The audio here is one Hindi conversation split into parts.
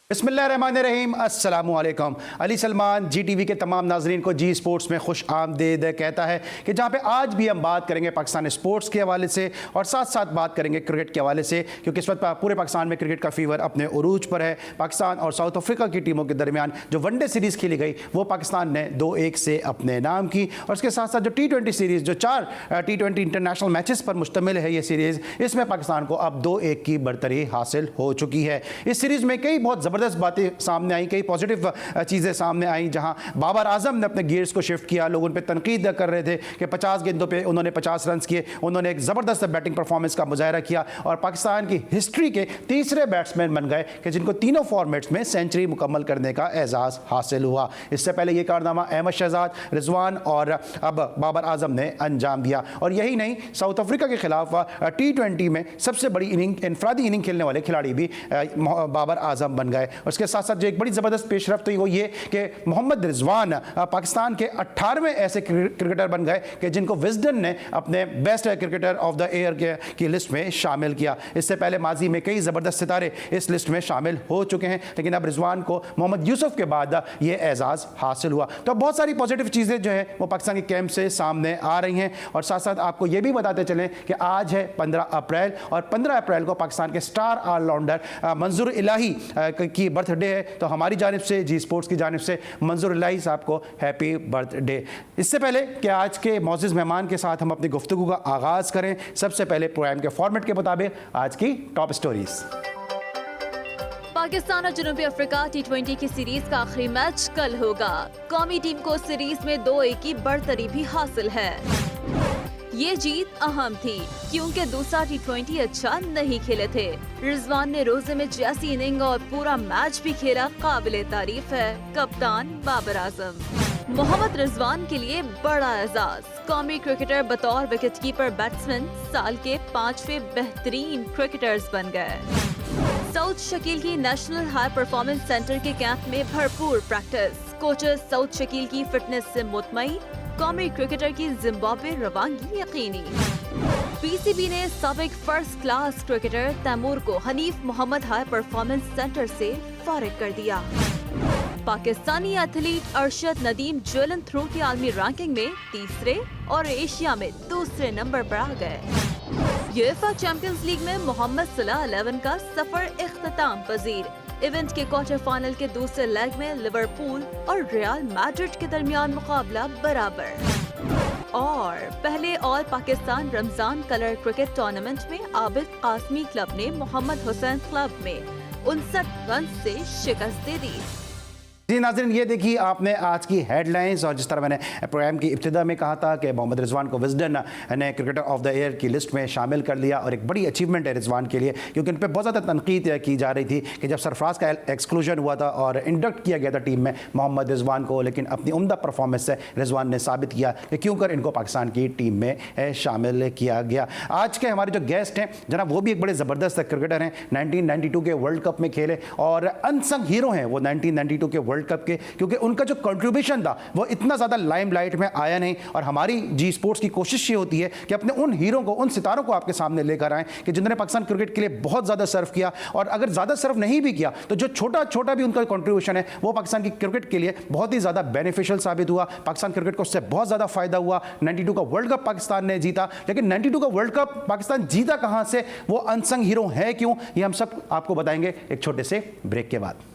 बिस्मिल्लाहिर्रहमानिर्रहीम, अस्सलामुअलैकुम। अली सलमान जी टीवी के तमाम नाजरीन को जी स्पोर्ट्स में खुश आमदीद कहता है कि जहाँ पे आज भी हम बात करेंगे पाकिस्तान स्पोर्ट्स के हवाले से और साथ साथ बात करेंगे क्रिकेट के हवाले से, क्योंकि इस वक्त पूरे पाकिस्तान में क्रिकेट का फीवर अपने उरूज पर है। पाकिस्तान और साउथ अफ्रीका की टीमों के दरमियान जो वनडे सीरीज़ खेली गई वो पाकिस्तान ने 2-1 से अपने नाम की, और उसके साथ साथ जो T20 सीरीज़ जो 4 T20 इंटरनेशनल मैचेस पर मुश्तमिल है ये सीरीज़, इसमें पाकिस्तान को अब 2-1 की बरतरी हासिल हो चुकी है। इस सीरीज़ में कई बहुत ज़बरदस्त बातें सामने आई, कई पॉजिटिव चीज़ें सामने आई, जहां बाबर आजम ने अपने गियर्स को शिफ्ट किया। लोग उन पर तनकीद कर रहे थे कि 50 गेंदों पे उन्होंने 50 रन किए। उन्होंने एक ज़बरदस्त बैटिंग परफॉर्मेंस का मुजाहरा किया और पाकिस्तान की हिस्ट्री के तीसरे बैट्समैन बन गए कि जिनको तीनों फॉर्मेट्स में सेंचुरी मुकम्मल करने का एजाज़ हासिल हुआ। इससे पहले ये कारनामा अहमद शहजाद, रिजवान और अब बाबर आजम ने अंजाम दिया। और यही नहीं, साउथ अफ्रीका के खिलाफ T20 में सबसे बड़ी इनिंग, इनफरादी इनिंग खेलने वाले खिलाड़ी भी बाबर आजम बन गए। उसके साथ साथ जो एक बड़ी ज़बरदस्त पेशरफ्त हुई वो ये कि मोहम्मद रिजवान पाकिस्तान के 18वें ऐसे क्रिकेटर बन गए कि जिनको विजडन ने अपने best cricketer of the year की लिस्ट में शामिल किया। इससे पहले माजी में कई ज़बरदस्त सितारे इस लिस्ट में शामिल हो चुके हैं, लेकिन अब रिजवान को मोहम्मद यूसुफ के बाद ये एजाज़ हासिल हुआ। तो बहुत सारी पॉजिटिव चीज़ें जो है वो पाकिस्तान के कैंप से सामने आ रही हैं। और साथ साथ आपको ये भी बताते चलें कि आज है 15 अप्रैल और 15 अप्रैल को पाकिस्तान के स्टार ऑलराउंडर मंजूर इलाही की बर्थडे है। तो हमारी जानिब से, जी स्पोर्ट्स की जानिब से मंजूर इलाही साहब को हैप्पी बर्थडे। इससे पहले कि आज के मौजूद मेहमान के साथ हम अपनी गुफ्तगू का आगाज़ करें, सबसे पहले प्रोग्राम के फॉर्मेट के मुताबिक आज की टॉप स्टोरीज। पाकिस्तान और जनूबी अफ्रीका T20 की सीरीज का आखिरी मैच कल होगा। कौमी टीम को सीरीज में 2-1 की बढ़तरी भी हासिल है। ये जीत अहम थी क्योंकि दूसरा T20 अच्छा नहीं खेले थे। रिजवान ने रोजे में जैसी इनिंग और पूरा मैच भी खेला, काबिले तारीफ है कप्तान बाबर आजम। मोहम्मद रिजवान के लिए बड़ा एजाज। कौमी क्रिकेटर बतौर विकेटकीपर बैट्समैन साल के 5वें बेहतरीन क्रिकेटर्स बन गए। सऊद शकील की नेशनल हाई परफॉर्मेंस सेंटर के कैंप में भरपूर प्रैक्टिस। कोचेस सऊद शकील की फिटनेस से मुतमईन। कौमी क्रिकेटर की जिम्बाब्वे रवानगी यकीनी। PCB ने साबिक फर्स्ट क्लास क्रिकेटर तैमूर को Hanif Mohammad high performance centre से फारिग कर दिया। Pakistani athlete Arshad Nadeem javelin throw की आलमी रैंकिंग में तीसरे और एशिया में दूसरे नंबर पर आ गए। यूएफए चैंपियंस लीग में मोहम्मद सलाह 11 का सफर इख्तिताम पजीर। इवेंट के क्वार्टर फाइनल के दूसरे लेग में लिवरपूल और रियल मैड्रिड के दरमियान मुकाबला बराबर। और पहले all Pakistan Ramzan colour cricket tournament में आबिद कासमी क्लब ने मोहम्मद हुसैन क्लब में 59 रन से शिकस्त दे दी। जी नाज़रीन, ये देखिए आपने आज की हेडलाइंस, और जिस तरह मैंने प्रोग्राम की इब्तिदा में कहा था कि मोहम्मद रिजवान को विजडन ने क्रिकेटर ऑफ द ईयर की लिस्ट में शामिल कर लिया, और एक बड़ी अचीवमेंट है रिजवान के लिए, क्योंकि उन पर बहुत ज़्यादा तनकीद की जा रही थी कि जब सरफराज का एक्सक्लूजन हुआ था और इंडक्ट किया गया था टीम में मोहम्मद रिजवान को, लेकिन अपनी उम्दा परफॉर्मेंस से रिजवान ने साबित किया कि क्यों कर इनको पाकिस्तान की टीम में शामिल किया गया। आज के हमारे जो गेस्ट हैं जनाब, वो भी एक बड़े ज़बरदस्त क्रिकेटर हैं। 1992 के वर्ल्ड कप में खेले और अनसंग हीरो हैं वो 1992 के वर्ल्ड कप के, क्योंकि उनका जो कंट्रीब्यूशन था वो इतना ज़्यादा लाइमलाइट में आया नहीं। और हमारी जी स्पोर्ट्स की कोशिश ये होती है कि अपने उन हीरो को, उन सितारों को आपके सामने लेकर आएँ कि जिन्होंने पाकिस्तान क्रिकेट के लिए बहुत ज़्यादा सर्व किया, और अगर ज़्यादा सर्व नहीं भी किया तो जो छोटा छोटा भी उनका कंट्रीब्यूशन है वो पाकिस्तान की क्रिकेट के लिए बहुत ही ज़्यादा बेनिफिशियल साबित हुआ। पाकिस्तान क्रिकेट को उससे बहुत ज़्यादा फायदा हुआ। 92 का वर्ल्ड कप पाकिस्तान ने जीता, लेकिन 92 का वर्ल्ड कप पाकिस्तान जीता कहाँ से, वो अनसंग हीरो है क्यों, ये हम सब आपको बताएंगे एक छोटे से ब्रेक के बाद।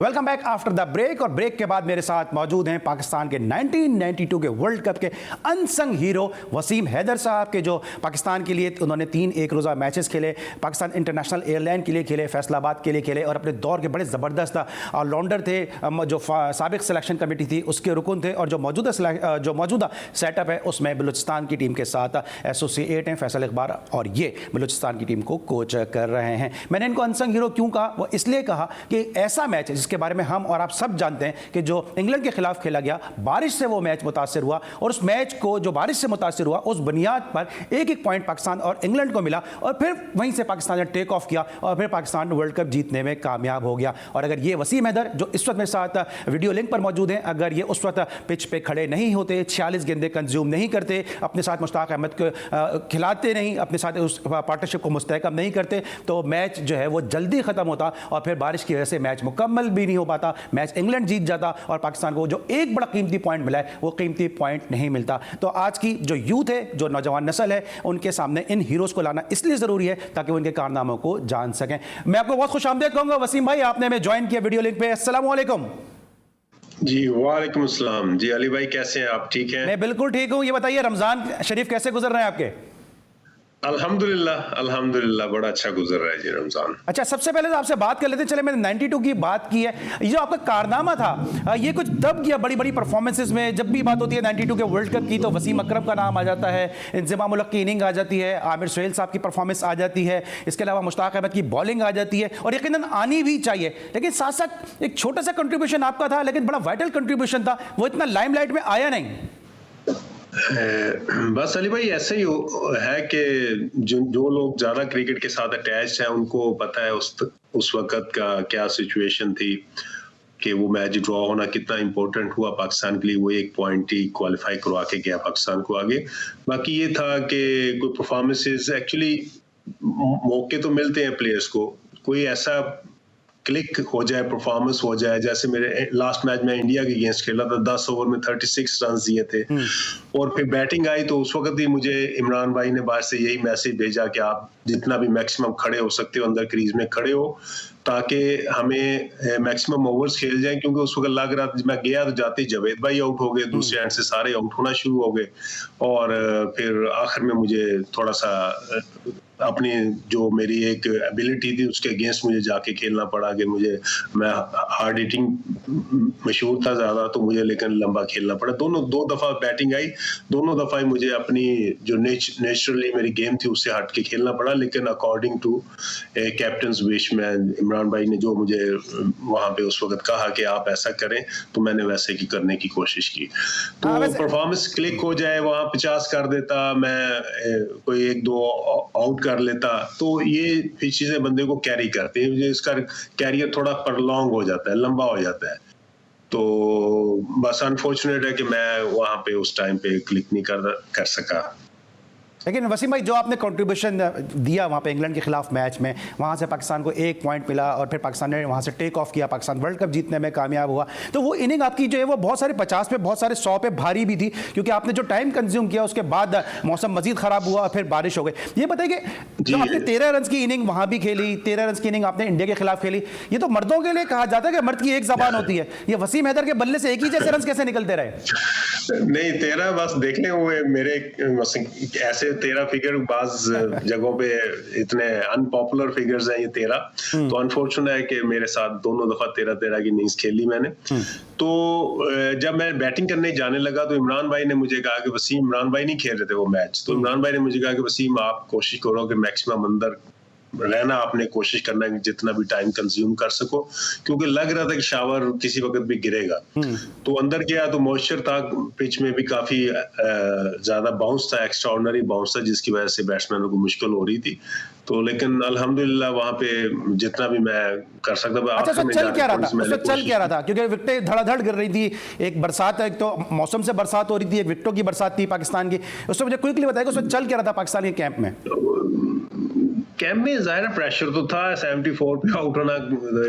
Welcome back after the break. और ब्रेक के बाद मेरे साथ मौजूद हैं पाकिस्तान के 1992 के वर्ल्ड कप के अनसंग हीरो वसीम हैदर साहब, के जो पाकिस्तान के लिए उन्होंने 3 एक रोज़ा मैचेस खेले, पाकिस्तान इंटरनेशनल एयरलाइन के लिए खेले, फैसलाबाद के लिए खेले, और अपने दौर के बड़े ज़बरदस्त ऑलराउंडर थे। जो साबिक सिलेक्शन कमेटी थी उसके रुकन थे, और जो मौजूदा सेटअप है उसमें बलूचिस्तान की टीम के साथ एसोसिएट हैं फैसल इकबार, और ये बलूचिस्तान की टीम को कोच कर रहे हैं। मैंने इनको अनसंग हीरो क्यों कहा, वो इसलिए कहा कि ऐसा मैच जिसके बारे में हम और आप सब जानते हैं कि जो इंग्लैंड के खिलाफ खेला गया, बारिश से वो मैच मुतासर हुआ और उस मैच को जो बारिश से मुतासर हुआ उस बुनियाद पर एक एक पॉइंट पाकिस्तान और इंग्लैंड को मिला और फिर वहीं से पाकिस्तान ने टेक ऑफ किया और फिर पाकिस्तान वर्ल्ड कप जीतने में कामयाब हो गया। और अगर ये वसीम हैदर जो इस वक्त मेरे साथ वीडियो लिंक पर मौजूद हैं, अगर ये उस वक्त पिच पे खड़े नहीं होते, 46 गेंदें कंज्यूम नहीं करते, अपने साथ मुश्ताक अहमद को खिलाते नहीं, अपने साथ उस पार्टनरशिप को मुस्तहकम नहीं करते, तो मैच जो है वो जल्दी ख़त्म होता और फिर बारिश की वजह से मैच मुकम्मल भी नहीं हो पाता, मैच इंग्लैंड जीत जाता और पाकिस्तान को जो एक बड़ा कीमती पॉइंट मिला है वो कीमती पॉइंट नहीं मिलता। तो आज की जो यूथ है, जो नौजवान नस्ल है, उनके सामने इन हीरोज़ को लाना इसलिए ज़रूरी है ताकि वो इनके कारनामों को जान सकें। मैं आपको बहुत खुश आमदीद कहूँगा वसीम भाई, आपने हमें ज्वाइन किया वीडियो लिंक पे। अस्सलाम वालेकुम। जी वालेकुम अस्सलाम। जी अली भाई कैसे हैं आप? ठीक हैं? मैं बिल्कुल ठीक हूँ। ये बताइए रमज़ान शरीफ कैसे गुजर रहे हैं आपके? अल्हम्दुलिल्लाह बड़ा अच्छा गुजर रहा है जी रमजान। अच्छा, सबसे पहले तो आपसे बात कर लेते, चले मैंने 92 की बात की है, ये जो आपका कारनामा था ये कुछ दब गया बड़ी बड़ी परफॉर्मेंसेस में। जब भी बात होती है 92 के वर्ल्ड कप की तो वसीम अकरम का नाम आ जाता है, इंज़िमाम उल हक की इनिंग आ जाती है, आमिर सुहेल साहब की परफॉर्मेंस आ जाती है, इसके अलावा मुश्ताक अहमद की बॉलिंग आ जाती है और यकीनन आनी भी चाहिए। लेकिन साथ साथ एक छोटा सा कंट्रीब्यूशन आपका था, लेकिन बड़ा वाइटल कंट्रीब्यूशन था, वो इतना लाइमलाइट में आया नहीं। बस अली भाई ऐसे ही है कि जो लोग ज्यादा क्रिकेट के साथ अटैच हैं उनको पता है उस वक्त का क्या सिचुएशन थी कि वो मैच ड्रॉ होना कितना इंपॉर्टेंट हुआ पाकिस्तान के लिए। वो एक पॉइंट ही क्वालिफाई करवा के गया पाकिस्तान को आगे। बाकी ये था कि कोई परफॉर्मेंसेस एक्चुअली मौके तो मिलते हैं प्लेयर्स को, कोई ऐसा क्लिक हो जाए, परफॉर्मेंस हो जाए। जैसे मेरे लास्ट मैच में इंडिया के अगेंस्ट खेला था, 10 ओवर में 36 रन दिए थे और फिर बैटिंग आई तो उस वक्त ही मुझे इमरान भाई ने बाहर से यही मैसेज भेजा कि आप जितना भी मैक्सिमम खड़े हो सकते हो अंदर क्रीज में खड़े हो ताकि हमें मैक्सिमम ओवर्स खेल जाएं, क्योंकि उस वक्त लग रहा था मैं गया तो जाते ही जावेद भाई आउट हो गए, दूसरे एंड से सारे आउट होना शुरू हो गए और फिर आखिर में मुझे थोड़ा सा अपनी जो मेरी एक एबिलिटी थी उसके अगेंस्ट मुझे जाके खेलना पड़ा कि मैं हार्ड हिटिंग मशहूर था ज्यादा, तो मुझे लेकिन लंबा खेलना पड़ा। दो दफा बैटिंग आई, दोनों दफा ही मुझे अपनी जो नेचुरली मेरी गेम थी उससे हट के खेलना पड़ा, लेकिन अकॉर्डिंग टू कैप्टन विश में इमरान भाई ने जो मुझे वहां पे उस वक्त कहा कि आप ऐसा करें तो मैंने वैसे की करने की कोशिश की। तो परफॉर्मेंस क्लिक हो जाए, वहां 50 कर देता मैं, कोई 1-2 आउट कर लेता, तो ये चीजें बंदे को कैरी करते हैं, इसका कैरियर थोड़ा प्रलॉन्ग हो जाता है, लंबा हो जाता है। तो बस अनफॉर्चुनेट है कि मैं वहां पे उस टाइम पे क्लिक नहीं कर सका। लेकिन वसीम भाई जो आपने कंट्रीब्यूशन दिया वहाँ पे इंग्लैंड के खिलाफ मैच में, वहाँ से पाकिस्तान को 1 पॉइंट मिला और फिर पाकिस्तान ने वहाँ से टेक ऑफ किया, पाकिस्तान वर्ल्ड कप जीतने में कामयाब हुआ। तो वो इनिंग आपकी जो है वो बहुत सारे 50 पे, बहुत सारे 100 पे भारी भी थी, क्योंकि आपने जो टाइम कंज्यूम किया उसके बाद मौसम मजीद ख़राब हुआ और फिर बारिश हो गई। ये बताइए कि जो आपने 13 रन की इनिंग वहाँ भी खेली, 13 रन की इनिंग आपने इंडिया के खिलाफ खेली, ये तो मर्दों के लिए कहा जाता है कि मर्द की एक ज़बान होती है। ये वसीम हैदर के बल्ले से एक ही जैसे रन कैसे निकलते रहे? नहीं 13 बस देखने हुए मेरे ऐसे 13 फिगर बाज जगहों पे इतने अनपॉपुलर फिगर्स हैं ये 13, तो अनफॉर्चुनेट है कि मेरे साथ दोनों दफा 13 की इनिंग्स खेली मैंने। तो जब मैं बैटिंग करने जाने लगा तो इमरान भाई ने मुझे कहा कि वसीम, इमरान भाई नहीं खेल रहे थे वो मैच, तो इमरान भाई ने मुझे कहा कि वसीम आप कोशिश करो कि मैक्सिमम अंदर रहना, आपने कोशिश करना है कि जितना भी टाइम कंज्यूम कर सको, क्योंकि लग रहा था कि शावर किसी वक्त भी गिरेगा। तो अंदर गया तो मॉइस्चर था, पिच में भी काफी ज्यादा बाउंस था, एक्स्ट्राऑर्डिनरी बाउंस था, जिसकी वजह से बैट्समैनों को मुश्किल हो रही थी। तो लेकिन अल्हम्दुलिल्लाह वहां पे जितना भी मैं कर सकता था। अच्छा, चल क्या रहा था क्योंकि विकेटें धड़ाधड़ गिर रही थी, एक बरसात, एक तो मौसम से बरसात हो रही थी, एक विकेटों की बरसात थी पाकिस्तान की, उसमें मुझे क्विकली बताइए उसमें चल क्या रहा था पाकिस्तान के कैंप में? कैंप में जाहिर प्रेशर तो था, 74 पे आउट होना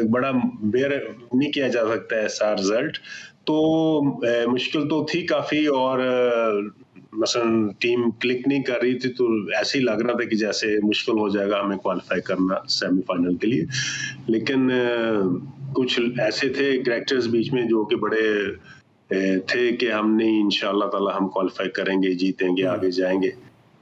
बड़ा बेयर नहीं किया जा सकता ऐसा रिजल्ट, तो मुश्किल तो थी काफी। और मसलन टीम क्लिक नहीं कर रही थी तो ऐसे ही लग रहा था कि जैसे मुश्किल हो जाएगा हमें क्वालिफाई करना सेमीफाइनल के लिए। लेकिन कुछ ऐसे थे कैरेक्टर्स बीच में जो कि बड़े थे कि हम नहीं, इंशाल्लाह ताला हम क्वालिफाई करेंगे, जीतेंगे, आगे जाएंगे।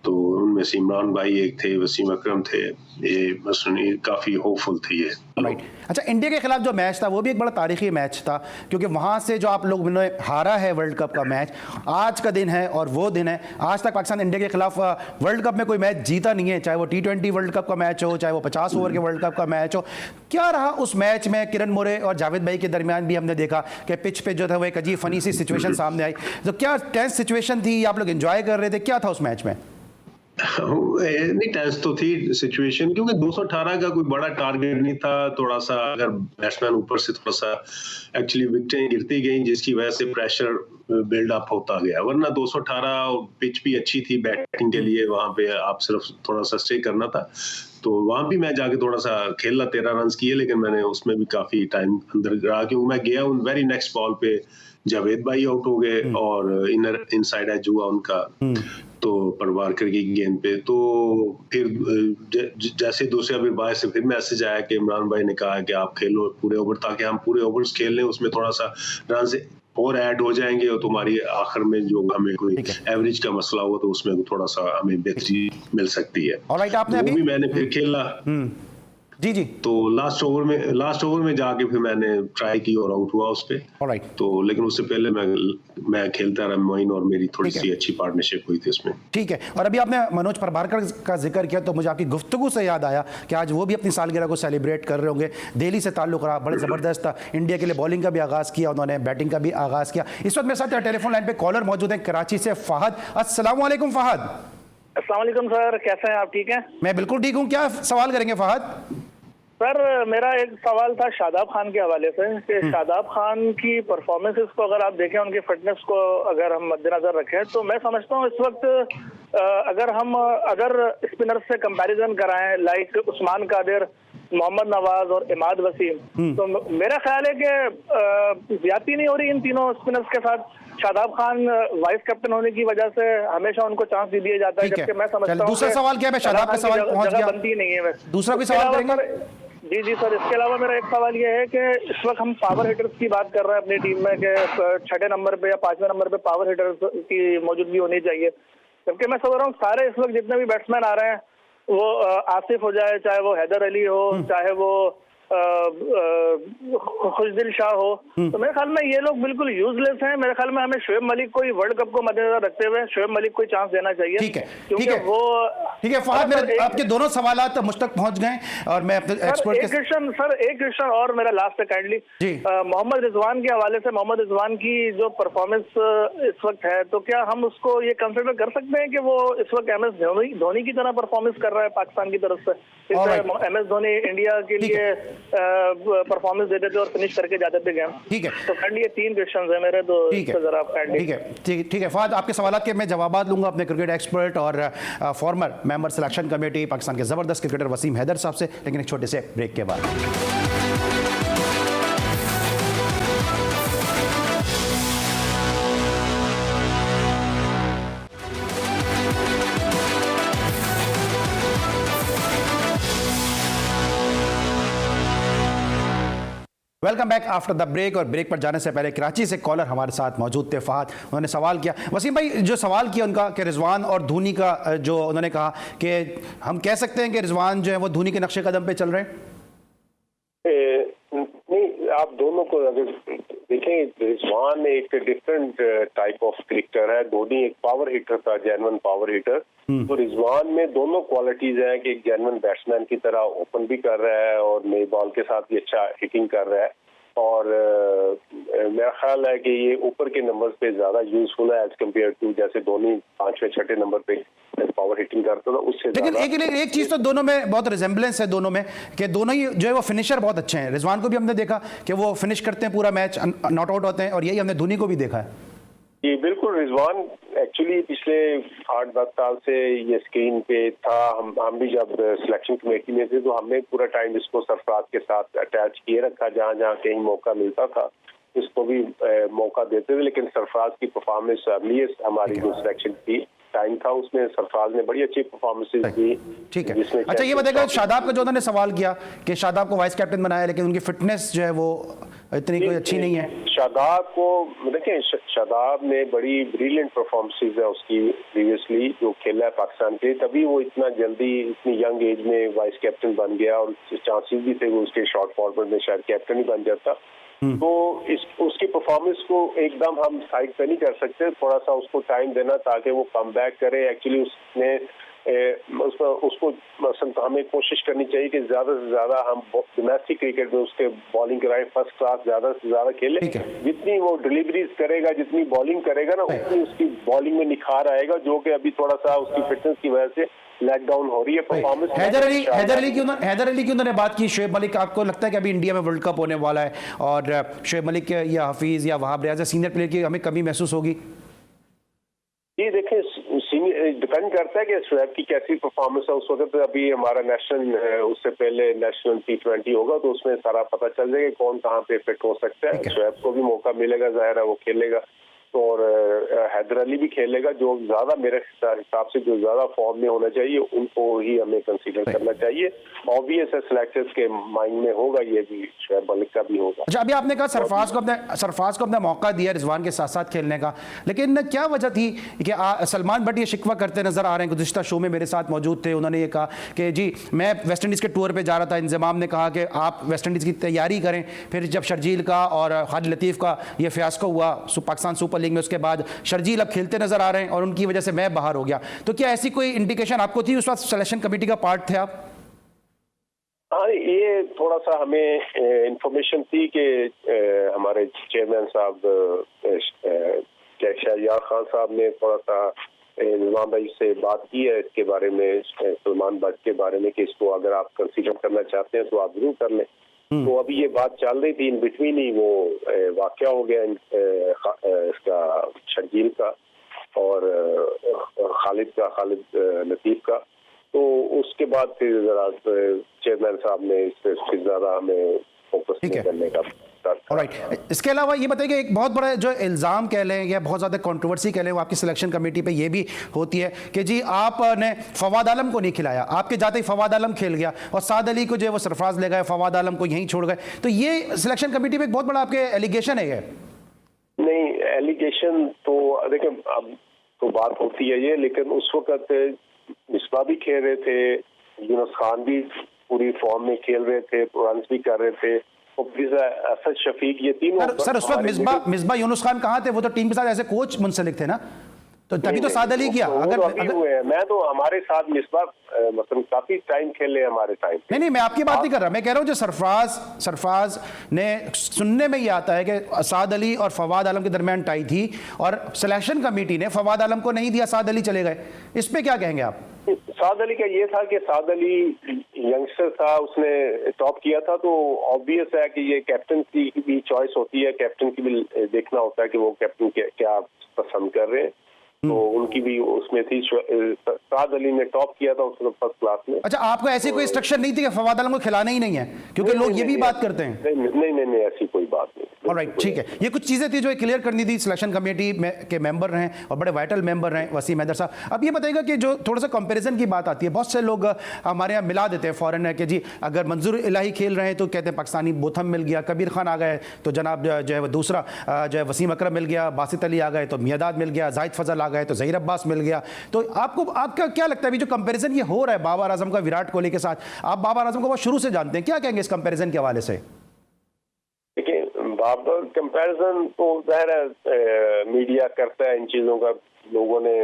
तो उनमें में से इमरान भाई एक थे, वसीम अकरम थे, ये मसलन काफ़ी होपफुल थे ये। राइट। अच्छा, इंडिया के खिलाफ जो मैच था वो भी एक बड़ा तारीखी मैच था, क्योंकि वहाँ से जो आप लोग ने हारा है वर्ल्ड कप का मैच, आज का दिन है और वो दिन है। आज तक पाकिस्तान इंडिया के खिलाफ वर्ल्ड कप में कोई मैच जीता नहीं है, चाहे वो T20 वर्ल्ड कप का मैच हो, चाहे वो 50 ओवर के वर्ल्ड कप का मैच हो। क्या रहा उस मैच में? किरण मोरे और जावेद भाई के दरमियान भी हमने देखा कि पिच पे जो था वो एक अजीब फनी सी सिचुएशन सामने आई। तो क्या टेंस सिचुएशन थी, आप लोग एंजॉय कर रहे थे, क्या था उस मैच में? नहीं, टेंस तो थी सिचुएशन, क्योंकि 218 का कोई बड़ा टारगेट नहीं था। थोड़ा सा अगर बैट्समैन ऊपर से थोड़ा सा एक्चुअली विकेटें गिरती गई जिसकी वजह से प्रेशर बिल्ड अप होता गया, वरना 218 पिच भी अच्छी थी बैटिंग के लिए, वहां पे आप सिर्फ थोड़ा सा स्टे करना था। तो वहां भी मैं जाके थोड़ा सा खेला, 13 रन किए, लेकिन मैंने उसमें भी काफी टाइम अंदर रहा, क्योंकि मैं गया उन वेरी नेक्स्ट बॉल पे जावेद भाई आउट हो गए और इनसाइड एज हुआ उनका, तो परवारकर की गेंद पे। तो फिर जैसे दूसरे अभी बाहर से फिर मैसेज आया कि इमरान भाई ने कहा कि आप खेलो पूरे ओवर, ताकि हम पूरे ओवर्स खेल लें, उसमें थोड़ा सा रन से और ऐड हो जाएंगे और तुम्हारी आखिर में जो हमें कोई एवरेज का मसला हो तो उसमें थोड़ा सा हमें बेहतरी मिल सकती है। ऑलराइट, आपने वो भी मैंने फिर खेला। जी जी। तो लास्ट ओवर में जाके फिर मैंने ट्राई की और आउट हुआ उस पे। ऑलराइट। तो लेकिन उससे पहले मैं खेलता रहा मोइन, और मेरी थोड़ी सी अच्छी पार्टनरशिप हुई थी उसमें। ठीक है। और अभी आपने मनोज परभारकर का जिक्र किया तो मुझे आपकी गुफ्तगू से याद आया कि आज वो भी अपनी सालगिरह को सेलिब्रेट कर रहे होंगे। दिल्ली से ताल्लुक रहा, बड़े ज़बरदस्त था, इंडिया के लिए बॉलिंग का भी आगाज़ किया उन्होंने, बैटिंग का भी आगाज़ किया। इस वक्त मेरे साथ टेलीफोन लाइन पे कॉलर मौजूद है कराची से फहद। अस्सलाम वालेकुम फहद। अस्सलाम वालेकुम सर, कैसे हैं आप? ठीक हैं? मैं बिल्कुल ठीक हूँ। क्या सवाल करेंगे फहद? सर मेरा एक सवाल था शादाब खान के हवाले से कि शादाब खान की परफॉर्मेंसेस को अगर आप देखें, उनकी फिटनेस को अगर हम मद्देनजर रखें, तो मैं समझता हूँ इस वक्त अगर स्पिनर से कंपैरिजन कराएं, लाइक उस्मान कादिर, मोहम्मद नवाज और इमाद वसीम, तो मेरा ख्याल है कि ज्यादती नहीं हो रही इन तीनों स्पिनर्स के साथ। शादाब खान वाइस कैप्टन होने की वजह से हमेशा उनको चांस दे दिया जाता है, जबकि मैं समझता हूँ दूसरा सवाल क्या है? शादाब का सवाल पहुंच गया, बनती नहीं है। दूसरा कोई सवाल करेंगे? जी जी सर, इसके अलावा मेरा एक सवाल ये है कि इस वक्त हम पावर हिटर्स की बात कर रहे हैं अपनी टीम में कि 6 नंबर पे या 5वें नंबर पे पावर हिटर्स की मौजूदगी होनी चाहिए, जबकि मैं समझ रहा हूँ सारे इस वक्त जितने भी बैट्समैन आ रहे हैं, वो आसिफ हो जाए, चाहे वो हैदर अली हो, चाहे वो खुशदिल शाह हो, तो मेरे ख्याल में ये लोग बिल्कुल यूजलेस हैं। मेरे ख्याल में हमें शोएब मलिक को वर्ल्ड कप को मद्देनजर रखते हुए शोएब मलिक को चांस देना चाहिए। ठीक है, क्योंकि वो ठीक है फहद, मेरे आपके दोनों सवालात मुझ तक पहुंच गए और मैं अपने एक्सपर्ट एक क्वेश्चन और मेरा लास्ट है काइंडली। मोहम्मद रिजवान के हवाले से, मोहम्मद रिजवान की जो परफॉर्मेंस इस वक्त है, तो क्या हम उसको ये कंसिडर कर सकते हैं कि वो इस वक्त MS धोनी की तरह परफॉर्मेंस कर रहा है पाकिस्तान की तरफ से? MS धोनी इंडिया के लिए परफॉर्मेंस देते थे और फिनिश करके जाते थे गेम। ठीक है, तो काइंडली ये 3 क्वेश्चंस है मेरे, तो जरा आप काइंडली। ठीक है फहद, आपके सवालों के मैं जवाब लूंगा अपने क्रिकेट एक्सपर्ट और farmer member selection committee Pakistan के जबरदस्त क्रिकेटर वसीम हैदर साहब से, लेकिन एक छोटे से ब्रेक के बाद। Welcome back after the break. और ब्रेक पर जाने से पहले कराची से कॉलर हमारे साथ मौजूद थे फहद। उन्होंने सवाल किया, वसीम भाई जो सवाल किया उनका कि रिजवान और धोनी का, जो उन्होंने कहा कि हम कह सकते हैं कि रिजवान जो है वो धोनी के नक्शे कदम पे चल रहे हैं। नहीं, आप दोनों को अगर देखें, रिजवान एक डिफरेंट टाइप ऑफ क्रिकेटर है, धोनी एक पावर हिटर था, जेन्युइन पावर हिटर। तो रिजवान में दोनों क्वालिटीज हैं कि एक जेन्युइन बैट्समैन की तरह ओपन भी कर रहा है और नई बॉल के साथ भी अच्छा हिटिंग कर रहा है, और मेरा ख्याल है कि ये ऊपर के नंबर्स पे ज्यादा यूजफुल है एज कम्पेयर टू जैसे धोनी 5वें 6ठे नंबर पे पावर हिटिंग करता था उससे। लेकिन एक चीज तो दोनों में बहुत रिजेंबलेंस है, दोनों में कि दोनों ही जो है वो फिनिशर बहुत अच्छे हैं। रिजवान को भी हमने देखा कि वो फिनिश करते हैं पूरा मैच, नॉट आउट होते हैं, और यही हमने धोनी को भी देखा है। जी बिल्कुल, रिजवान एक्चुअली पिछले 8-10 साल से ये स्क्रीन पे था। हम भी जब सिलेक्शन कमेटी में थे तो हमने पूरा टाइम इसको सरफराज के साथ अटैच किए रखा, जहाँ जहाँ कहीं मौका मिलता था इसको भी मौका देते थे। लेकिन सरफराज की परफॉर्मेंस अर्लीस्ट हमारी जो सिलेक्शन की टाइम था उसमें सरफराज ने बड़ी अच्छी परफॉर्मेंसेस दी। ठीक है, अच्छा ये बताइएगा शादाब का जो उन्होंने सवाल किया कि शादाब को वाइस कैप्टन बनाया, लेकिन उनकी फिटनेस जो है वो इतनी कोई अच्छी नहीं है। शादाब को देखें, शादाब ने बड़ी ब्रिलियंट परफॉर्मेंसेज है उसकी प्रीवियसली जो खेला है पाकिस्तान के, तभी वो इतना जल्दी इतनी यंग एज में वाइस कैप्टन बन गया और चांसेस भी थे वो उसके शॉर्ट फॉरवर्ड में शायद कैप्टन ही बन जाता। तो उसकी परफॉर्मेंस को एकदम हम साइड पे नहीं कर सकते, थोड़ा सा उसको टाइम देना ताकि वो कम बैक करे। एक्चुअली उसने उसको हमें कोशिश करनी चाहिए कि ज्यादा से ज्यादा हम डोमेस्टिक क्रिकेट में उसके बॉलिंग कराएं, फर्स्ट क्लास ज्यादा से ज्यादा खेले। जितनी वो डिलीवरीज करेगा, जितनी बॉलिंग करेगा ना, उतनी उसकी बॉलिंग में निखार आएगा, जो कि अभी थोड़ा सा उसकी फिटनेस की वजह से लेट डाउन हो रही है परफॉर्मेंस। हैदर अली की उन्होंने बात की। शोएब मलिक, आपको लगता है कि अभी इंडिया में वर्ल्ड कप होने वाला है और शोएब मलिक या हफीज या वहाब रियाज सीनियर प्लेयर की हमें कमी महसूस होगी? ये देखें, डिपेंड करता है कि शोएब की कैसी परफॉर्मेंस है उस वक्त। अभी हमारा नेशनल, उससे पहले नेशनल T20 होगा तो उसमें सारा पता चल जाएगा कौन कहाँ पे फिट हो सकता है। शोएब को भी मौका मिलेगा, जाहिर है वो खेलेगा, और हैदर अली भी खेलेगा। जो ज्यादा मेरे हिसाब से जो ज्यादा फॉर्म में होना चाहिए उनको ही हमें कंसीडर करना चाहिए। ऑब्वियस है सिलेक्टर्स के माइंड में होगा, ये भी शोएब मलिक का भी होगा। अच्छा, अभी आपने कहा सरफराज को अपना मौका दिया रिजवान के साथ साथ खेलने का, लेकिन क्या वजह थी कि सलमान भट्ट ये शिकवा करते नजर आ रहे हैं? गुज़िश्ता शो में मेरे साथ मौजूद थे, उन्होंने ये कहा कि जी मैं वेस्ट इंडीज़ के टूर पर जा रहा था, इंजमाम ने कहा कि आप वेस्ट इंडीज़ की तैयारी करें। फिर जब शर्जील का और खालिद लतीफ़ का ये फियास्को हुआ पाकिस्तान सुपर लीग में, उसके बाद शर्जील अब खेलते नजर आ रहे हैं और उनकी वजह से मैं बाहर हो गया। तो क्या ऐसी कोई इंडिकेशन आपको थी? उस वक्त सिलेक्शन कमेटी का पार्ट थे आप? हाँ, ये थोड़ा सा हमें इंफॉर्मेशन थी कि हमारे चेयरमैन साहब शहरयार खान साहब ने थोड़ा सा निजाम भाई से बात की है इसके बारे में, सलमान भट्ट के बारे में, कि इसको अगर आप कंसीडर करना चाहते हैं तो आप जरूर कर लें। तो अभी ये बात चल रही थी, इन बिटवीन ही वो वाकया हो गया इसका, शर्जील का और खालिद लतीफ़ का। तो उसके बाद फिर जरा चेयरमैन साहब ने इस पर ज्यादा हमें फोकस करने का। ऑलराइट, इसके अलावा ये बताइए कि एक बहुत बड़ा जो इल्ज़ाम कह लें या बहुत ज़्यादा कंट्रोवर्सी कह लें वो आपकी सिलेक्शन कमेटी पे ये भी होती है कि जी आपने फवाद आलम को नहीं खिलाया, आपके जाते ही फवाद आलम खेल गया और साद अली को जो है वो सरफराज ले गए, फवाद आलम को यहीं छोड़ गए। तो ये सिलेक्शन कमेटी पे एक बहुत बड़ा आपके एलिगेशन है। ये नहीं, एलिगेशन तो देखिए अब तो बात होती है ये, लेकिन उस वक्त मिसबा भी खेल रहे थे, यूनुस खान भी पूरी फॉर्म में खेल रहे थे, रन भी कर रहे थे, असद शफीक, ये तीनों। सर उस वक्त मिसबा यूनुस खान कहाँ थे? वो तो टीम के साथ ऐसे कोच मुंसलिक थे ना, तो तभी तो साद अली किया। अगर हुए हैं, मैं तो हमारे साथ मिसबा मतलब काफी टाइम खेले हमारे टाइम। नहीं, मैं आपकी बात नहीं कर रहा, मैं कह रहा हूँ जो सरफराज ने, सुनने में ये आता है कि साद अली और फवाद आलम के दरमियान टाई थी और सिलेक्शन कमेटी ने फवाद आलम को नहीं दिया, साद अली चले गए। इस पे क्या कहेंगे आप? साद अली का ये था कि साद अली यंगस्टर था, उसने टॉप किया था, तो ऑब्वियस है कि ये कैप्टन की भी चॉइस होती है, कैप्टन की भी देखना होता है कि वो कैप्टन क्या पसंद कर रहे हैं। तो उनकी भी उसमें थी, साद अली ने टॉप किया था उसमें फर्स्ट क्लास में। अच्छा, आपको ऐसी कोई इंस्ट्रक्शन नहीं थी कि फवाद आलम को खिलाना ही नहीं है? क्योंकि लोग ये भी बात करते हैं। नहीं, ऐसी कोई बात नहीं। ऑलराइट, ठीक है। ये कुछ चीज़ें थी जो क्लियर करनी थी। सिलेक्शन कमेटी के मेंबर रहे और बड़े वाइटल मेंबर रहे वसीम हैदर साहब। अब ये बताइएगा कि जो थोड़ा सा कंपैरिजन की बात आती है, बहुत से लोग हमारे यहाँ मिला देते हैं फॉरेन है कि जी अगर मंजूर इलाही खेल रहे हैं तो कहते हैं पाकिस्तानी बोथम मिल गया, कबीर खान आ गए तो जनाब जो है वो दूसरा जो है वसीम अकरम मिल गया, बासित अली आ गए तो मियादाद मिल गया, जाहिद फजल आ गए तो जहीर अब्बास मिल गया। तो आपका क्या लगता है अभी जो कंपैरिजन ये हो रहा है बाबर आजम का विराट कोहली के साथ, आप बाबर आजम को बहुत शुरू से जानते हैं, क्या कहेंगे इस कंपैरिजन के हवाले से? बाबर कंपैरिजन तो ज़ाहिर है मीडिया करता है, इन चीज़ों का लोगों ने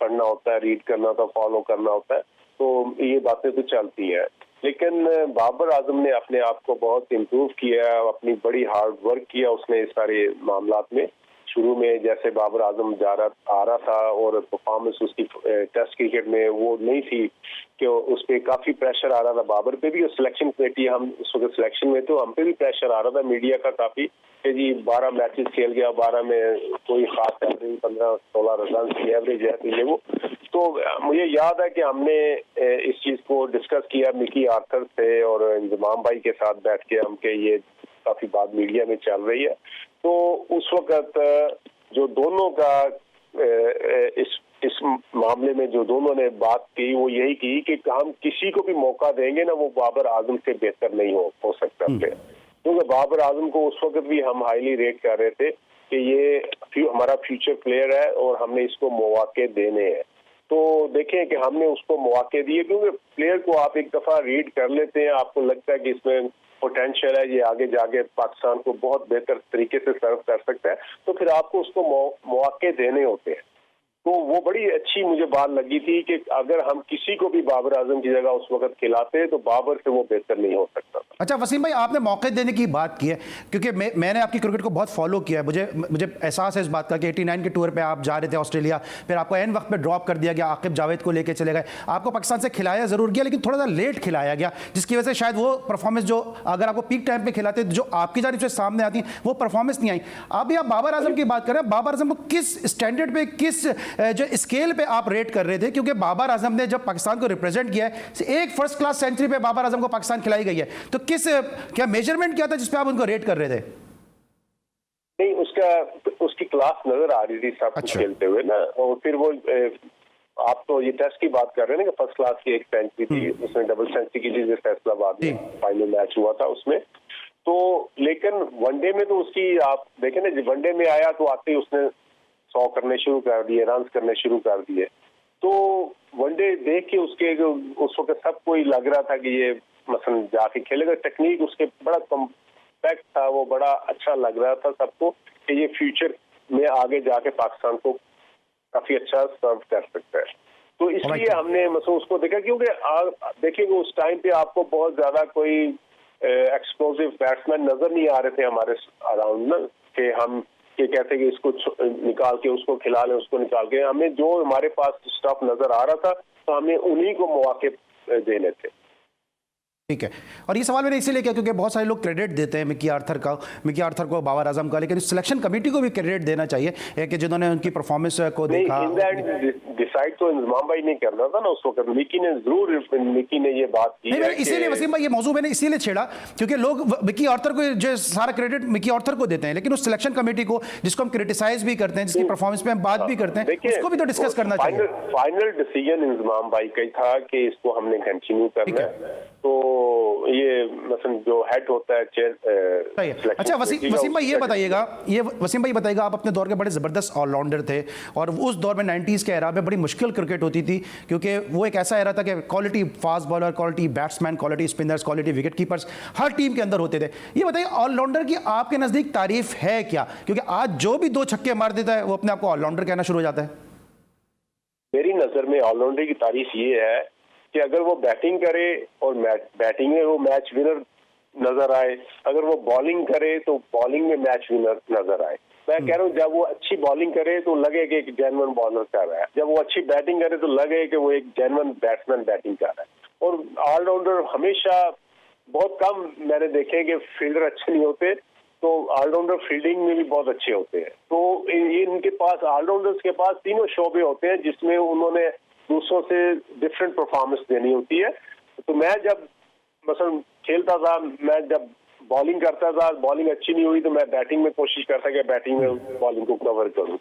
पढ़ना होता है, रीड करना होता है, फॉलो करना होता है, तो ये बातें तो चलती हैं। लेकिन बाबर आजम ने अपने आप को बहुत इम्प्रूव किया, अपनी बड़ी हार्ड वर्क किया उसने इस सारे मामलात में। शुरू में जैसे बाबर आजम आ रहा था और परफॉर्मेंस उसकी टेस्ट क्रिकेट में वो नहीं थी कि उस पर काफ़ी प्रेशर आ रहा था बाबर पे भी, और सिलेक्शन कमेटी, हम उस वक्त सिलेक्शन में तो हम पे भी प्रेशर आ रहा था मीडिया का काफ़ी कि जी 12 मैचेस खेल गया, 12 में कोई खास एवरेज 15-16 रन की एवरेज है वो। तो मुझे याद है कि हमने इस चीज़ को डिस्कस किया मिकी आर्थर से और इंजमाम भाई के साथ बैठ के, हम के ये काफ़ी बात मीडिया में चल रही है। तो उस वक्त जो दोनों का इस मामले में जो दोनों ने बात की वो यही की कि हम किसी को भी मौका देंगे ना, वो बाबर आजम से बेहतर नहीं हो सकता प्लेयर। क्योंकि बाबर आजम को उस वक्त भी हम हाईली रेट कर रहे थे कि ये हमारा फ्यूचर प्लेयर है और हमने इसको मौके देने हैं। तो देखें कि हमने उसको मौके दिए, क्योंकि प्लेयर को आप एक दफ़ा रीड कर लेते हैं, आपको लगता है कि इसमें पोटेंशियल है, ये आगे जाके पाकिस्तान को बहुत बेहतर तरीके से सर्व कर सकता है, तो फिर आपको उसको मौके देने होते हैं। तो वो बड़ी अच्छी मुझे बात लगी थी कि अगर हम किसी को भी बाबर आजम की जगह उस वक्त खिलाते तो बाबर से वो बेहतर नहीं हो सकता। अच्छा वसीम भाई, आपने मौके देने की बात की है, क्योंकि मैंने आपकी क्रिकेट को बहुत फॉलो किया है, मुझे एहसास है इस बात का कि 89 के टूर पे आप जा रहे थे ऑस्ट्रेलिया, फिर आपको एन वक्त पे ड्रॉप कर दिया गया, आकिब जावेद को लेके चले गए, आपको पाकिस्तान से खिलाया जरूर गया लेकिन थोड़ा सा लेट खिलाया गया, जिसकी वजह से शायद वो परफॉर्मेंस जो अगर आपको पीक टाइम पे खिलाते जो आपकी जानिब से सामने आती वो परफॉर्मेंस नहीं आई। अभी आप बाबर आजम की बात कर रहे हैं, बाबर आजम को किस स्टैंडर्ड पे, किस जो स्केल पे आप रेट कर रहे थे? क्योंकि बाबर आजम ने जब पाकिस्तान को रिप्रेजेंट किया है, एक फर्स्ट क्लास सेंचुरी पे बाबर आजम को पाकिस्तान खिलाई गई है, तो क्या मेजरमेंट क्या था जिस पे आप उनको रेट कर रहे थे? नहीं, उसकी क्लास नजर आ रही थी सब कुछ खेलते हुए ना। और फिर वो आप तो ये टेस्ट की बात कर रहे हैं ना कि फर्स्ट क्लास की एक सेंचुरी थी, उसने डबल सेंचुरी की थी, फैसलाबाद में फाइनल मैच हुआ था उसमें। तो लेकिन वनडे में तो उसकी आप देखें ना, वनडे में आया तो आते ही उसने 100 करने शुरू कर दिए, रन करने शुरू कर दिए। तो वनडे देख के उसके उस वक्त सबको ही लग रहा था कि ये मसलन जाके खेलेगा, टेक्निक उसके बड़ा कॉम्पैक्ट था, वो बड़ा अच्छा लग रहा था सबको कि ये फ्यूचर में आगे जाके पाकिस्तान को काफी अच्छा सर्व कर सकता है। तो इसलिए हमने मसलन उसको देखा, क्योंकि देखिए उस टाइम पे आपको बहुत ज्यादा कोई एक्सप्लोसिव बैट्समैन नजर नहीं आ रहे थे हमारे अराउंड ना, कि हम ये कहते कि इसको निकाल के उसको खिला लें, उसको निकाल के, हमें जो हमारे पास स्टफ नजर आ रहा था तो हमें उन्हीं को मौके देने थे। ठीक है, और ये सवाल मैंने इसीलिए किया क्योंकि बहुत सारे लोग क्रेडिट देते हैं मिकी आर्थर को, बाबर आजम का, लेकिन सिलेक्शन कमेटी को भी क्रेडिट देना चाहिए कि जिन्होंने उनकी परफॉर्मेंस को देखा। डिसाइड तो इंजमाम भाई ने करना था ना उस वक्त, मिकी ने ये बात की है। इसीलिए वसीम भाई ये मौजू मैंने इसीलिए छेड़ा क्योंकि लोग मिकी आर्थर को जो सारा क्रेडिट मिकी आर्थर को देते हैं, लेकिन उस सिलेक्शन कमेटी को जिसको हम क्रिटिसाइज भी करते हैं, जिसकी परफॉर्मेंस पे हम बात भी करते हैं, उसको भी तो डिस्कस करना चाहिए। फाइनल डिसीजन इंजमाम भाई का था कि इसको हमने कंटिन्यू करना है। तो ये मतलब जो हेड होता है चेयर। अच्छा वसीम भाई ये बताइएगा, आप अपने दौर के बड़े ज़बरदस्त ऑलराउंडर थे और उस दौर में 90s के एरा में बड़ी मुश्किल क्रिकेट होती थी, क्योंकि वो एक ऐसा एरा था कि quality fast bowler, quality batsman, quality spinners, quality wicket keepers हर टीम के अंदर होते थे। ये बताइए ऑलराउंडर की आपके नज़दीक तारीफ है क्या? क्योंकि आज जो भी 2 छक्के मार देता है वो अपने आप को ऑलराउंडर कहना शुरू हो जाता है। मेरी नज़र में ऑलराउंडर की तारीफ ये है कि अगर वो बैटिंग करे और बैटिंग में वो मैच विनर नजर आए, अगर वो बॉलिंग करे तो बॉलिंग में मैच विनर नजर आए। मैं कह रहा हूँ जब वो अच्छी बॉलिंग करे तो लगे कि एक जेन्युइन बॉलर कर रहा है, जब वो अच्छी बैटिंग करे तो लगे कि वो एक जेन्युइन बैट्समैन बैटिंग कर रहा है। और ऑलराउंडर हमेशा बहुत कम मैंने देखे कि फील्डर अच्छे नहीं होते, तो ऑलराउंडर फील्डिंग में भी बहुत अच्छे होते हैं। तो इनके पास ऑलराउंडर्स के पास तीनों शोबे होते हैं जिसमें उन्होंने दूसरों से डिफरेंट परफॉर्मेंस देनी होती है। तो मैं जब मसलन खेलता था, मैं जब बॉलिंग करता था, बॉलिंग अच्छी नहीं हुई तो मैं बैटिंग में कोशिश करता कि बैटिंग में बॉलिंग को कवर करूं।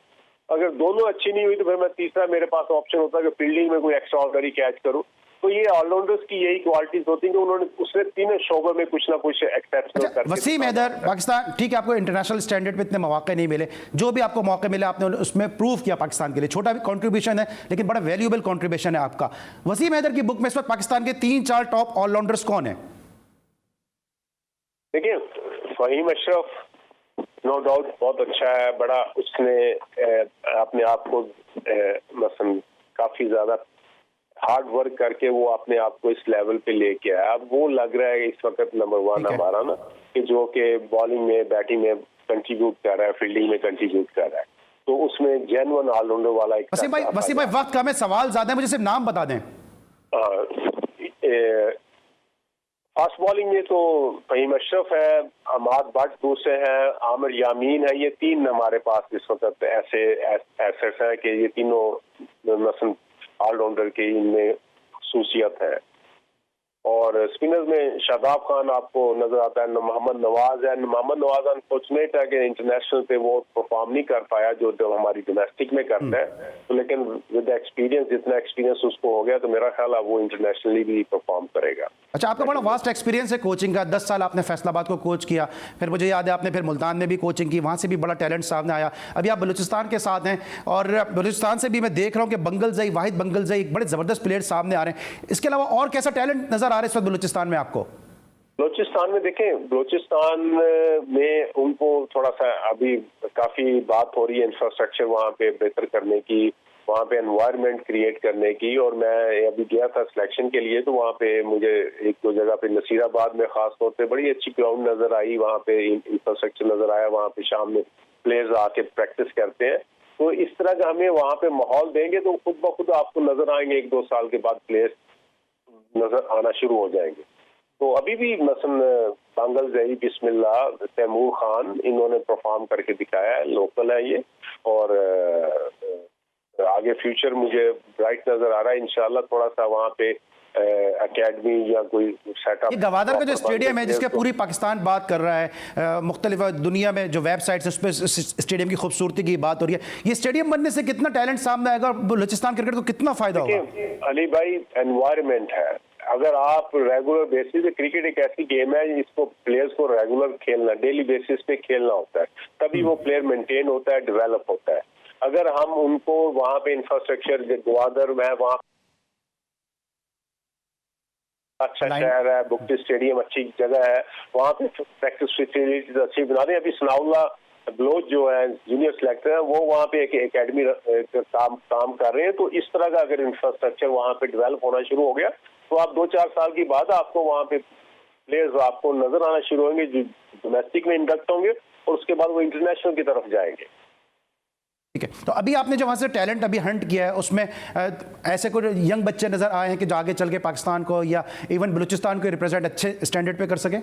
अगर दोनों अच्छी नहीं हुई तो फिर मैं तीसरा मेरे पास ऑप्शन होता है कि फील्डिंग में कोई एक्स्ट्राऑर्डिनरी कैच करूं। तो ये ऑलराउंडर्स की यही क्वालिटीज होती हैं कि उन्होंने उसने तीनों शोबों में कुछ ना कुछ एक्सेप्शनल करके। वसीम हैदर, पाकिस्तान ठीक है, आपको इंटरनेशनल स्टैंडर्ड पे इतने मौके नहीं मिले, जो भी आपको मौके मिले आपने उसमें प्रूव किया पाकिस्तान के लिए। छोटा भी कंट्रीब्यूशन है लेकिन बड़ा वैल्यूएबल कंट्रीब्यूशन है आपका। वसीम हैदर की बुक में इस वक्त पाकिस्तान के 3-4 टॉप ऑलराउंडर्स कौन है? देखिए, फहीम अशरफ नो डाउट बहुत अच्छा है, बड़ा उसने अपने आप को मसलन काफी ज्यादा हार्ड वर्क करके वो अपने आप को इस लेवल पे लेके आया। अब वो लग रहा है इस वक्त नंबर 1 हमारा ना, कि जो कि बॉलिंग में बैटिंग में कंट्रीब्यूट कर रहा है, फील्डिंग में कंट्रीब्यूट कर रहा है, तो उसमें जेन्युइन ऑलराउंडर वाला एक। वसीम भाई वक्त कम है, सवाल ज्यादा है, मुझे सिर्फ नाम बता दें। फास्ट बॉलिंग में तो फहीम अशरफ है, अमाद भट्ट दूसरे हैं, आमिर यामीन है। ये 3 हमारे पास इस वक्त ऐसे एसेट्स हैं कि ये तीनों मसलन ऑलराउंडर की इनमें खसूसियत है। और स्पिनर्स में शादाब खान आपको नजर आता है, मोहम्मद नवाज है। मोहम्मद नवाज अनफॉर्चुनेट है कि इंटरनेशनल पे वो परफॉर्म नहीं कर पाया जो हमारी डोमेस्टिक में करता है, तो लेकिन विद एक्सपीरियंस, जितना एक्सपीरियंस उसको हो गया तो मेरा ख्याल है वो इंटरनेशनली भी परफॉर्म करेगा। अच्छा, आपका बड़ा वास्ट एक्सपीरियंस है कोचिंग का, 10 साल आपने फैसलाबाद को कोच किया, फिर मुझे याद है आपने फिर मुल्तान में भी कोचिंग की, वहाँ से भी बड़ा टैलेंट सामने आया, अभी आप बलूचिस्तान के साथ हैं और बलूचिस्तान से भी मैं देख रहा हूँ कि बंगलजई, वाहिद बंगलजई एक बड़े ज़बरदस्त प्लेयर सामने आ रहे हैं। इसके अलावा और कैसा टैलेंट नज़र आ रहा है इस वक्त बलूचिस्तान में आपको? बलूचिस्तान में देखें, बलूचिस्तान में उनको थोड़ा सा अभी काफ़ी बात हो रही है इंफ्रास्ट्रक्चर वहाँ पे बेहतर करने की, वहाँ पे एनवायरनमेंट क्रिएट करने की। और मैं अभी गया था सिलेक्शन के लिए, तो वहाँ पे मुझे एक दो जगह पे नसीराबाद में खास तौर पे बड़ी अच्छी ग्राउंड नजर आई, वहाँ पे इंफ्रास्ट्रक्चर नजर आया, वहाँ पे शाम में प्लेयर्स आके प्रैक्टिस करते हैं। तो इस तरह का हमें वहाँ पे माहौल देंगे तो खुद ब खुद आपको नजर आएंगे, 1-2 साल के बाद प्लेयर्स नजर आना शुरू हो जाएंगे। तो अभी भी मसलन बांगलजई, बिस्मिल्लाह, तैमूर खान, इन्होंने परफॉर्म करके दिखाया है, लोकल है ये, और आगे फ्यूचर मुझे ब्राइट नजर आ रहा है। इंशाल्लाह थोड़ा सा वहाँ पे एकेडमी या कोई सेटअप। ये गवादर का जो स्टेडियम है जिसके पूरी पाकिस्तान बात कर रहा है, मुख्तलिफ दुनिया में जो वेबसाइट्स उस पर स्टेडियम की खूबसूरती की बात हो रही है, ये स्टेडियम बनने से कितना टैलेंट सामने आएगा और बलूचिस्तान क्रिकेट को कितना फायदा होगा? अली भाई, एनवायरनमेंट है, अगर आप रेगुलर बेसिस पे, क्रिकेट एक ऐसी गेम है जिसको प्लेयर्स को रेगुलर खेलना, डेली बेसिस पे खेलना होता है, तभी वो प्लेयर मेंटेन होता है, डेवलप होता है। अगर हम उनको वहाँ पे इंफ्रास्ट्रक्चर, ग्वादर में वहाँ अच्छा शहर है, बुक्टी स्टेडियम अच्छी जगह है, वहाँ पे प्रैक्टिस फैसिलिटीज अच्छी बना दें। अभी सनाउल्लाह बलोच जो है जूनियर सिलेक्टर है, वो वहाँ पे एक एकेडमी काम कर रहे हैं। तो इस तरह का अगर इंफ्रास्ट्रक्चर वहाँ पे डेवलप होना शुरू हो गया तो आप 2-4 साल की बाद आपको वहाँ पे प्लेयर्स आपको नजर आना शुरू होंगे जो डोमेस्टिक में इंडक्ट होंगे और उसके बाद वो इंटरनेशनल की तरफ जाएंगे। ठीक है, तो अभी आपने जो वहाँ से टैलेंट अभी हंट किया है उसमें ऐसे कोई यंग बच्चे नज़र आए हैं कि जो आगे चल के पाकिस्तान को या इवन बलूचिस्तान को रिप्रेजेंट अच्छे स्टैंडर्ड पे कर सके?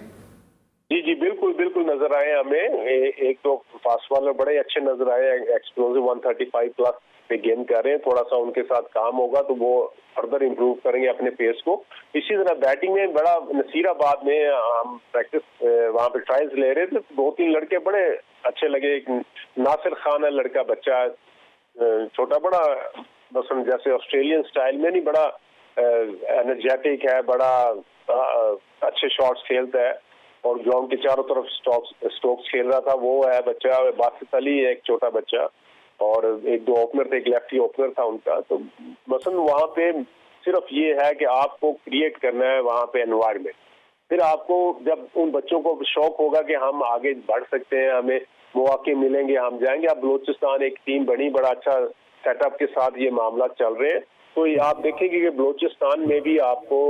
जी जी, बिल्कुल बिल्कुल नजर आए हमें। एक तो फास्ट बॉलर बड़े अच्छे नजर आए, एक्सप्लोसिव 135 प्लस पे गेंद कर रहे हैं। थोड़ा सा उनके साथ काम होगा तो वो फर्दर इंप्रूव करेंगे अपने पेस को। इसी तरह बैटिंग में बड़ा, नसीराबाद में हम प्रैक्टिस वहाँ पे ट्रायल्स ले रहे थे, 2-3 लड़के बड़े अच्छे लगे। एक नासिर खान है लड़का, बच्चा छोटा बड़ा, मसलन जैसे ऑस्ट्रेलियन स्टाइल में नहीं, बड़ा एनर्जेटिक है, बड़ा अच्छे शॉट्स खेलता है और ग्राउंड के चारों तरफ स्ट्रोक्स खेल रहा था, वो है बच्चा। बासित अली है एक छोटा बच्चा, और 1-2 ओपनर थे, एक लेफ्टी ओपनर था उनका। तो मसलन वहाँ पे सिर्फ ये है कि आपको क्रिएट करना है वहाँ पे एनवायरनमेंट। फिर आपको जब उन बच्चों को शौक होगा कि हम आगे बढ़ सकते हैं, हमें मौके मिलेंगे, हम जाएंगे। अब बलूचिस्तान एक टीम बनी, बड़ा अच्छा सेटअप के साथ ये मामला चल रहे हैं। तो ये आप देखेंगे कि बलूचिस्तान में भी आपको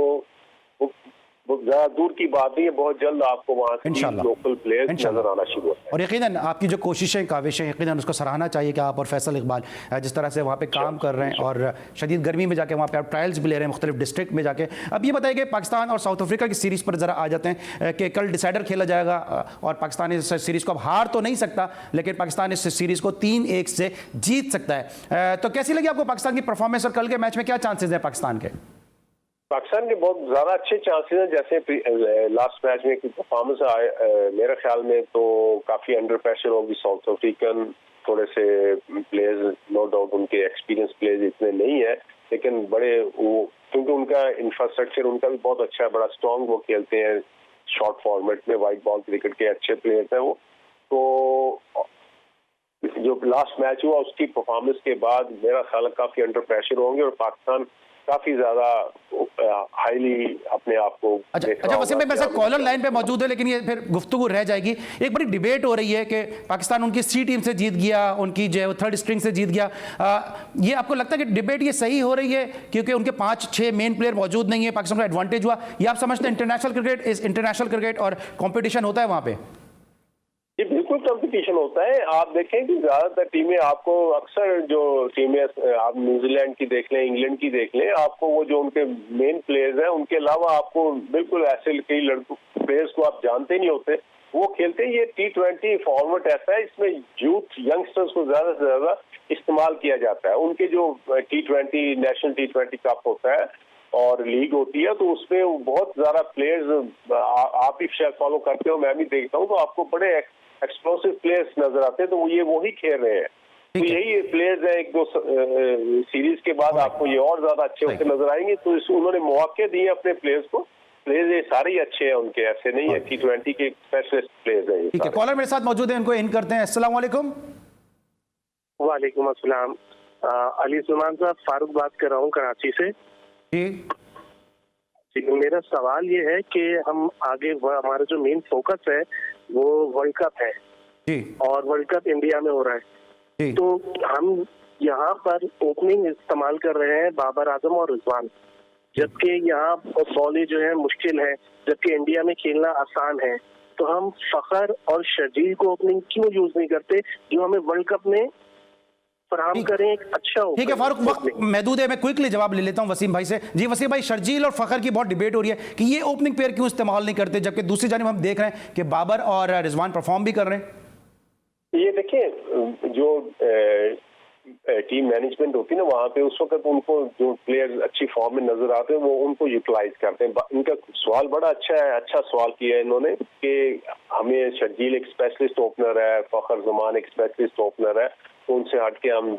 ज्यादा दूर की बात नहीं है, बहुत जल्द आपको वहाँ से लोकल प्लेयर्स नजर आना शुरू होता है। और यकीनन आपकी जो कोशिशें, काविशें, यकीनन उसको सराहना चाहिए कि आप और फैसल इकबाल जिस तरह से वहाँ पे काम कर रहे हैं और शदीद गर्मी में जाके वहाँ पे आप ट्रायल्स भी ले रहे हैं मुख्तलिफ डिस्ट्रिक्ट में जाके। अब ये बताइए कि पाकिस्तान और साउथ अफ्रीका की सीरीज़ पर ज़रा आ जाते हैं कि कल डिसाइडर खेला जाएगा और पाकिस्तान इस सीरीज़ को अब हार तो नहीं सकता, लेकिन पाकिस्तान इस सीरीज़ को 3-1 से जीत सकता है। तो कैसी लगी आपको पाकिस्तान की परफॉर्मेंस और कल के मैच में क्या चांसेस हैं पाकिस्तान के? पाकिस्तान के बहुत ज्यादा अच्छे चांसेस हैं। जैसे लास्ट मैच में परफॉर्मेंस मेरे ख्याल में तो काफी अंडर प्रेशर होगी साउथ अफ्रीकन। थोड़े से प्लेयर्स, नो डाउट उनके एक्सपीरियंस प्लेयर्स इतने नहीं है, लेकिन बड़े वो, क्योंकि उनका इंफ्रास्ट्रक्चर उनका भी बहुत अच्छा है, बड़ा स्ट्रॉन्ग वो खेलते हैं शॉर्ट फॉर्मेट में, वाइट बॉल क्रिकेट के अच्छे प्लेयर्स हैं वो। तो जो लास्ट मैच हुआ उसकी परफॉर्मेंस के बाद मेरा ख्याल काफी अंडर प्रेशर होंगे और पाकिस्तान काफी ज्यादा हाईली अपने आप को। अच्छा वसीम भाई, वैसे कॉलर लाइन पे मौजूद है, लेकिन ये फिर गुफ्तगू रह जाएगी। एक बड़ी डिबेट हो रही है कि पाकिस्तान उनकी सी टीम से जीत गया, उनकी जो थर्ड स्ट्रिंग से जीत गया। ये आपको लगता है कि डिबेट ये सही हो रही है क्योंकि उनके 5-6 मेन प्लेयर मौजूद नहीं है, पाकिस्तान को एडवांटेज हुआ, या आप समझते हैं international cricket is international cricket और कॉम्पिटिशन होता है वहाँ पे? ये बिल्कुल कंपटीशन होता है। आप देखें कि ज्यादातर टीमें आपको, अक्सर जो टीमें आप न्यूजीलैंड की देख लें, इंग्लैंड की देख लें, आपको वो जो उनके मेन प्लेयर्स हैं उनके अलावा आपको बिल्कुल ऐसे कई प्लेयर्स को आप जानते नहीं होते, वो खेलते हैं। ये T20 फॉर्मेट ऐसा है, इसमें यूथ यंगस्टर्स को ज्यादा से ज्यादा इस्तेमाल किया जाता है। उनके जो T20 नेशनल T20 कप होता है और लीग होती है, तो उसमें बहुत ज्यादा प्लेयर्स आप भी शायद फॉलो करते हो, मैं भी देखता हूँ, तो आपको बड़े एक्सप्लोसिव प्लेयर्स नजर आते हैं, तो ये वही खेल रहे हैं। तो यही प्लेयर्स है, एक दो सीरीज के बाद आपको ये और ज्यादा अच्छे होते नजर आएंगे। तो उन्होंने मौके दिए अपने प्लेयर्स को। प्लेयर्स ये सारे ही अच्छे हैं उनके, ऐसे नहीं है। T20 के स्पेशलिस्ट प्लेयर्स हैं। ठीक है, कॉलर मेरे साथ मौजूद है, उनको इन करते हैं। अस्सलाम वालेकुम। वालेकुम अस्सलाम। अली सलमान साहब, फारूक बात कर रहा हूँ कराची से। जी, मेरा सवाल ये है कि हम आगे हमारा जो मेन फोकस है वो वर्ल्ड कप है जी, और वर्ल्ड कप इंडिया में हो रहा है। जी, तो हम यहाँ पर ओपनिंग इस्तेमाल कर रहे हैं बाबर आजम और रिजवान, जबकि यहाँ बॉलें जो है मुश्किल है, जबकि इंडिया में खेलना आसान है। तो हम फखर और शर्जील को ओपनिंग क्यों यूज नहीं करते, जो हमें वर्ल्ड कप में फराहम करें एक अच्छा। ठीक है फारूक, वक्त महदूद है, मैं क्विकली जवाब ले लेता हूं वसीम भाई से। जी वसीम भाई, शर्जील और फखर की बहुत डिबेट हो रही है कि ये ओपनिंग पेयर क्यों इस्तेमाल नहीं करते, जबकि दूसरी जानिब हम देख रहे हैं कि बाबर और रिजवान परफॉर्म भी कर रहे हैं। ये देखिए, जो टीम मैनेजमेंट होती है ना, वहाँ पे उस वक्त उनको जो प्लेयर्स अच्छी फॉर्म में नजर आते हैं वो उनको यूटिलाइज करते हैं। इनका सवाल बड़ा अच्छा है, अच्छा सवाल किया है इन्होंने कि हमें शर्जील एक स्पेशलिस्ट ओपनर है, फखर जमान एक स्पेशलिस्ट ओपनर है, तो उनसे हट के हम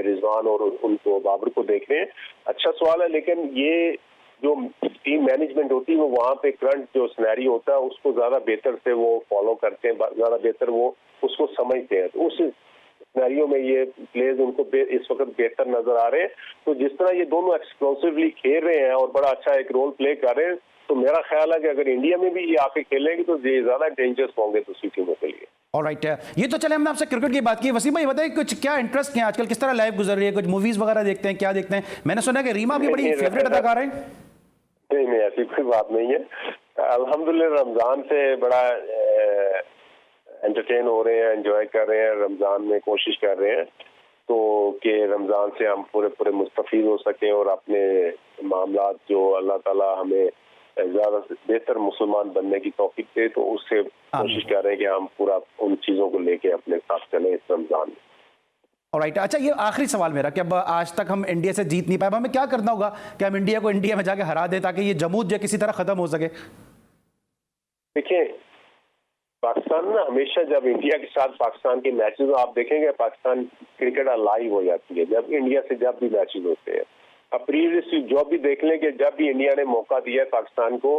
रिजवान और उनको बाबर को देख रहे हैं। अच्छा सवाल है, लेकिन ये जो टीम मैनेजमेंट होती है वो वहाँ पे करंट जो सिनेरियो होता है उसको ज्यादा बेहतर से वो फॉलो करते हैं, ज्यादा बेहतर वो उसको समझते हैं। तो उस सिनेरियो में ये प्लेयर्स उनको इस वक्त बेहतर नजर आ रहे हैं। तो जिस तरह ये दोनों एक्सप्लोसिवली खेल रहे हैं और बड़ा अच्छा एक रोल प्ले कर रहे हैं, तो मेरा ख्याल है कि अगर इंडिया में भी ये आके खेलेंगे तो ये ज्यादा डेंजरस होंगे दूसरी टीमों के लिए। ऑलराइट, ये तो चले, हमने आपसे क्रिकेट की बात की। वसीम भाई बताइए, कुछ क्या इंटरेस्ट है आजकल, किस तरह लाइफ गुजर रही है, कुछ मूवीज वगैरह देखते हैं, क्या देखते हैं? मैंने सुना कि रीमा आपकी बड़ी फेवरेट अदाकार है। नहीं, ऐसी कोई बात नहीं है। अल्हम्दुलिल्लाह रमजान से बड़ा एंटरटेन हो रहे हैं, एंजॉय कर रहे हैं। रमजान में कोशिश कर रहे हैं तो कि रमजान से हम पूरे मुस्तफीद हो सकें और अपने मामलात जो अल्लाह ताला हमें ज्यादा बेहतर मुसलमान बनने की तौफीक दे, तो उससे कोशिश कर रहे हैं कि हम पूरा उन चीजों को लेके अपने साथ चलें इस रमजान में। ऑलराइट, अच्छा ये आखिरी सवाल मेरा कि अब आज तक हम इंडिया से जीत नहीं पाए, हमें क्या करना होगा कि हम इंडिया को इंडिया में जाके हरा दें ताकि ये जमूद जो किसी तरह खत्म हो सके? देखिए, पाकिस्तान ना हमेशा जब इंडिया के साथ पाकिस्तान के मैचेस आप देखेंगे, पाकिस्तान क्रिकेट लाइव हो जाती है जब इंडिया से जब भी मैचेस होते हैं। अब प्रीवियसली जो भी देख लें कि जब भी इंडिया ने मौका दिया है पाकिस्तान को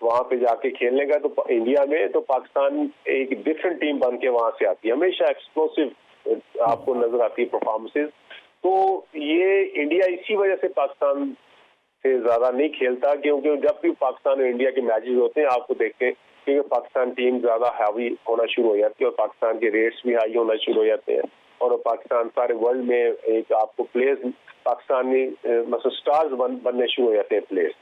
वहां पे जाके खेलने का, तो इंडिया में तो पाकिस्तान एक डिफरेंट टीम बन के वहां से आती है, हमेशा एक्सप्लोसिव आपको नजर आती है परफॉर्मेंसेज। तो ये इंडिया इसी वजह से पाकिस्तान से ज्यादा नहीं खेलता, क्योंकि जब भी पाकिस्तान और इंडिया के मैचेस होते हैं आपको देखते हैं क्योंकि पाकिस्तान टीम ज्यादा हैवी होना शुरू हो जाती है और पाकिस्तान के रेट्स भी हाई होना शुरू हो जाते हैं, और पाकिस्तान सारे वर्ल्ड में एक आपको प्लेयर्स पाकिस्तानी मतलब स्टार्स बनने शुरू हो जाते हैं प्लेयर्स।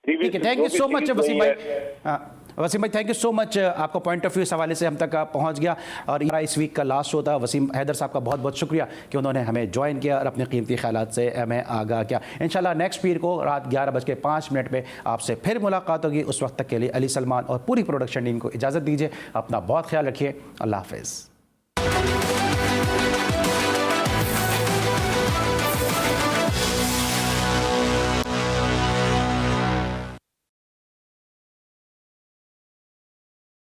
ठीक है, thank you so much Wasim भाई। वसीम भाई, थैंक यू सो मच, आपका पॉइंट ऑफ व्यू इस हवाले से हम तक पहुंच गया। और इस वीक का लास्ट शो था। वसीम हैदर साहब का बहुत बहुत शुक्रिया कि उन्होंने हमें ज्वाइन किया और अपने कीमती ख्यालात से हमें आगाह किया। इंशाल्लाह नेक्स्ट पीर को रात 11:05 पे आपसे फिर मुलाकात होगी। उस वक्त तक के लिए अली सलमान और पूरी प्रोडक्शन टीम को इजाज़त दीजिए। अपना बहुत ख्याल रखिए। अल्लाह हाफिज़।